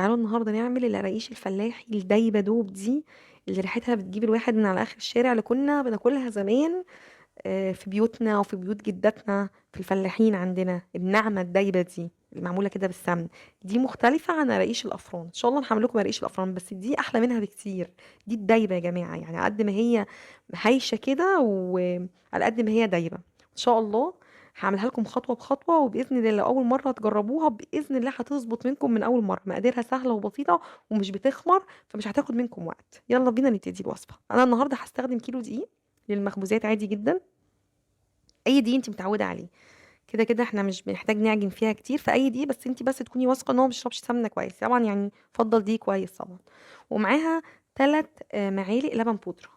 تعالوا النهارده نعمل القراقيش الفلاحي الدايبه دوب دي، اللي ريحتها بتجيب الواحد من على اخر الشارع، اللي كنا بناكلها زمان في بيوتنا وفي بيوت جداتنا في الفلاحين عندنا. النعمه الدايبه دي اللي معموله كده بالسمن، دي مختلفه عن قراقيش الافران. ان شاء الله هعمل لكم قراقيش الافران، بس دي احلى منها بكتير. دي الدايبه يا جماعه، يعني على قد ما هي هايشه كده وعلى قد ما هي دايبه. ان شاء الله هعملها لكم خطوه بخطوه، وباذن الله لو اول مره تجربوها باذن الله هتظبط منكم من اول مره. مقاديرها سهله وبسيطه ومش بتخمر، فمش هتاخد منكم وقت. يلا بينا نبتدي الوصفه. انا النهارده هستخدم كيلو دقيق للمخبوزات عادي جدا، اي دقيق انت متعوده عليه. كده كده احنا مش بنحتاج نعجن فيها كتير في اي دقيق، بس انت بس تكوني واثقه ان هو ما بيشربش سمنه كويس طبعا، يعني فضل دقيق كويس طبعا. ومعاها 3 معالق لبن بودره،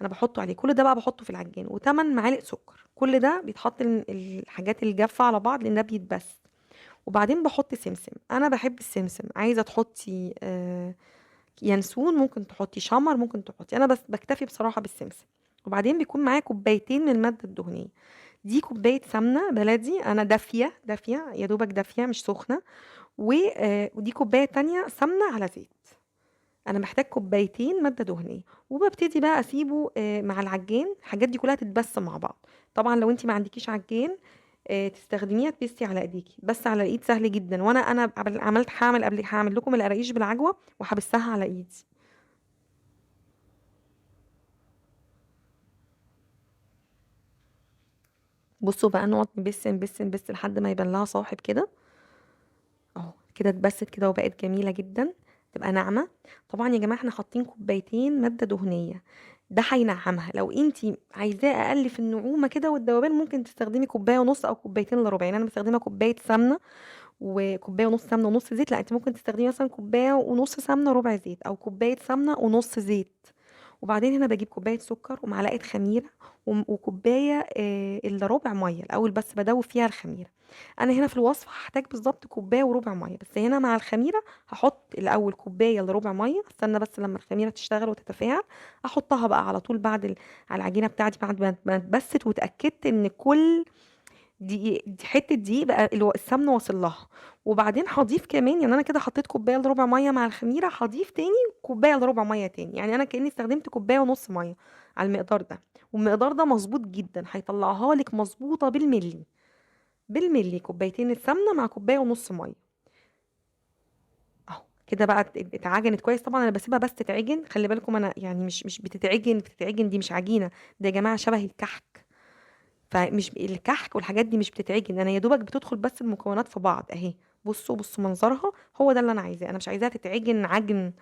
انا بحطه عليه. كل ده بقى بحطه في العجان، و8 معالق سكر. كل ده بيتحط الحاجات الجافه على بعض لان ده بيتبس. وبعدين بحط سمسم، انا بحب السمسم. عايزه تحطي ينسون ممكن تحطي، شمر ممكن تحطي، انا بس بكتفي بصراحه بالسمسم. وبعدين بيكون معايا كوبايتين من الماده الدهنيه. دي كوبايه سمنه بلدي انا دافيه دافيه يا دوبك دافيه مش سخنه. ودي كوبايه تانية سمنه على زيت. انا محتاج كوبايتين ماده دهنيه. وببتدي بقى اسيبه مع العجان، الحاجات دي كلها تتبس مع بعض. طبعا لو انت ما عندكيش عجان تستخدميها تبسي على ايديكي، بس على الايد سهل جدا. وانا عملت هعمل لكم القراقيش بالعجوه وهبسها على ايدي. بصوا بقى نقعد نبس نبس نبس لحد ما يبان لها صاحب كده. اهو كده اتبست كده وبقت جميله جدا، تبقى ناعمه. طبعا يا جماعه احنا حاطين كوبايتين ماده دهنيه، ده هينعمها. لو انتي عايزاه اقل في النعومه كده والذوبان، ممكن تستخدمي كوبايه ونص او كوبايتين الا ربع. يعني انا مستخدمه كوبايه سمنه وكوبايه ونص سمنه ونص زيت. لا انت ممكن تستخدمي مثلا كوبايه ونص سمنه ربع زيت، او كوبايه سمنه ونص زيت. وبعدين هنا بجيب كوبايه سكر ومعلقه خميره وكوبايه الا ربع ميه الاول، بس بدوب فيها الخميره. انا هنا في الوصفه هحتاج بالظبط كوبايه وربع ميه، بس هنا مع الخميره هحط الاول كوبايه الا ربع ميه. استنى بس لما الخميره تشتغل وتتفاعل احطها بقى على طول على العجينه بتاعتي بعد ما اتبست واتاكدت ان كل دي حته دقيق بقى السمنه واصل لها. وبعدين هضيف كمان، يعني انا كده حطيت كوبايه الا ربع ميه مع الخميره، هضيف تاني كوبايه الا ربع ميه تاني. يعني انا كاني استخدمت كوبايه ونص ميه على المقدار ده. والمقدار ده مظبوط جدا، هيطلعها لك مظبوطه بالملي. بالملي كوبايتين السمنه مع كوبايه ونص ميه. اهو كده بقى اتعجنت كويس. طبعا انا بسيبها بس تتعجن، خلي بالكم انا يعني مش بتتعجن، دي مش عجينه. ده يا جماعه شبه الكحك. فمش الكحك والحاجات دي مش بتتعجن، انا يا دوبك بتدخل بس المكونات في بعض اهي. بصوا بصوا منظرها، هو ده اللي انا عايزاه. انا مش عايزاها تتعجن عجن،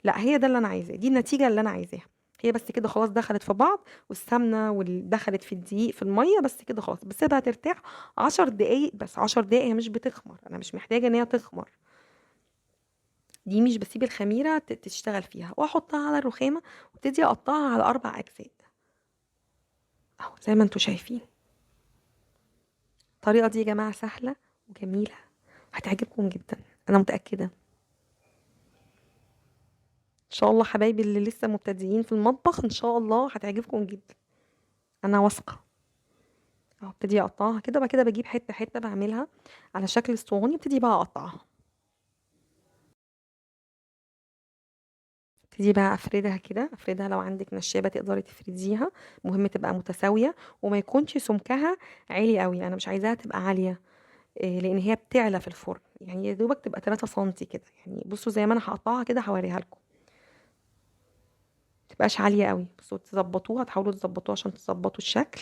لا هي ده اللي انا عايزاه، دي النتيجه اللي انا عايزاها. هي بس كده خلاص دخلت في بعض، والسمنه دخلت في الدقيق في الميه، بس كده خلاص بسيبها ترتاح 10 دقايق. بس 10 دقايق هي مش بتخمر، انا مش محتاجه ان هي تخمر. دي مش بسيب الخميره تشتغل فيها، واحطها على الرخامه وابتدي اقطعها على 4 اجزاء اهو زي ما انتوا شايفين. الطريقة دي يا جماعة سهلة وجميلة، هتعجبكم جدا، أنا متأكدة. إن شاء الله حبايبي اللي لسه مبتدئين في المطبخ، إن شاء الله هتعجبكم جدا، أنا واثقة. أهو ابتدي أقطعها كده، بعد كده بجيب حتة حتة بعملها على شكل اسطواني، ابتدي بقى أقطعها. ابتدي بقى أفردها كده، أفردها. لو عندك نشابة تقدري تفرديها، مهم تبقى متساوية وما يكونش سمكها عالي قوي. أنا مش عايزاها تبقى عالية لأن هي بتعلى في الفرن. يعني يا دوبك تبقى 3 سنتي كده. يعني بصوا زي ما أنا هقطعها كده هوريها لكم، تبقاش عالية قوي. بس تظبطوها، تحاولوا تظبطوها عشان تظبطوا الشكل.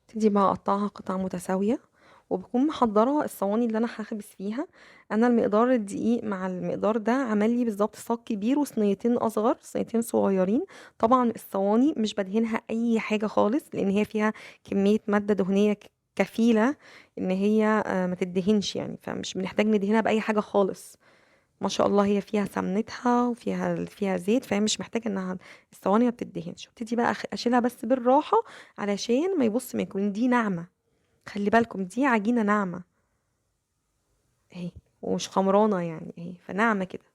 تبتدي بقى اقطعها قطع متساوية، وبكون محضرة الصواني اللي انا هخبز فيها. انا المقدار الدقيق مع المقدار ده عمل لي بالظبط صاج كبير وصينيتين اصغر، صينيتين صغيرين. طبعا الصواني مش بدهنها اي حاجة خالص، لان هي فيها كمية مادة دهنية كفيلة ان هي ما تدهنش يعني، فمش بنحتاج ندهنها باي حاجة خالص. ما شاء الله هي فيها سمنتها وفيها زيت، فهي مش محتاجه انها الصواني ما بتدهنش. وابتدي بقى اشيلها بس بالراحه علشان ما يبص منكم. دي ناعمه، خلي بالكم دي عجينه ناعمه اهي، ومش خمرانه يعني اهي، فناعمه كده.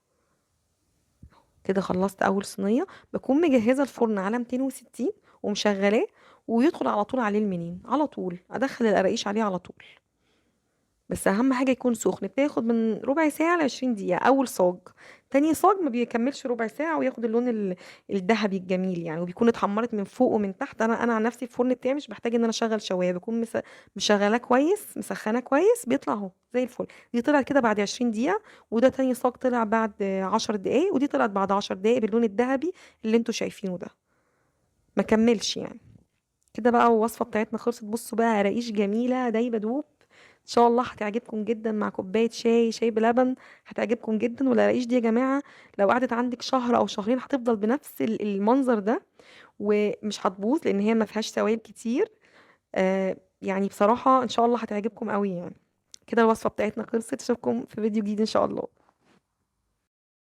كده خلصت اول صينيه. بكون مجهزه الفرن على 260 ومشغلاه، ويدخل على طول عليه المنين. على طول ادخل القراقيش عليه على طول. بس اهم حاجه يكون سخن. بتاخد من ربع ساعه ل 20 دقيقه اول صاج. تاني صاج ما بيكملش ربع ساعه وياخد اللون الذهبي الجميل يعني، وبيكون اتحمرت من فوق ومن تحت. انا عن نفسي الفرن بتاعي مش بحتاج ان انا اشغل شوايه، بكون مشغلاه كويس، مسخناه كويس، بيطلع اهو زي الفل. دي طلعت كده بعد 20 دقيقه، وده تاني صاج طلع بعد 10 دقايق، ودي طلعت بعد 10 دقايق باللون الذهبي اللي انتوا شايفينه ده. ما كملش يعني. كده بقى الوصفة بتاعتنا خلصت. بصوا بقى قراقيش جميلة دايبة دوب، ان شاء الله هتعجبكم جدا مع كوباية شاي بلبن. هتعجبكم جدا. والقراقيش دي يا جماعة لو قعدت عندك شهر او شهرين هتفضل بنفس المنظر ده، ومش هتبوظ لان هي ما فيهاش سوائل كتير. يعني بصراحة ان شاء الله هتعجبكم قوي يعني. كده الوصفة بتاعتنا خلصت. اشوفكم في فيديو جديد ان شاء الله.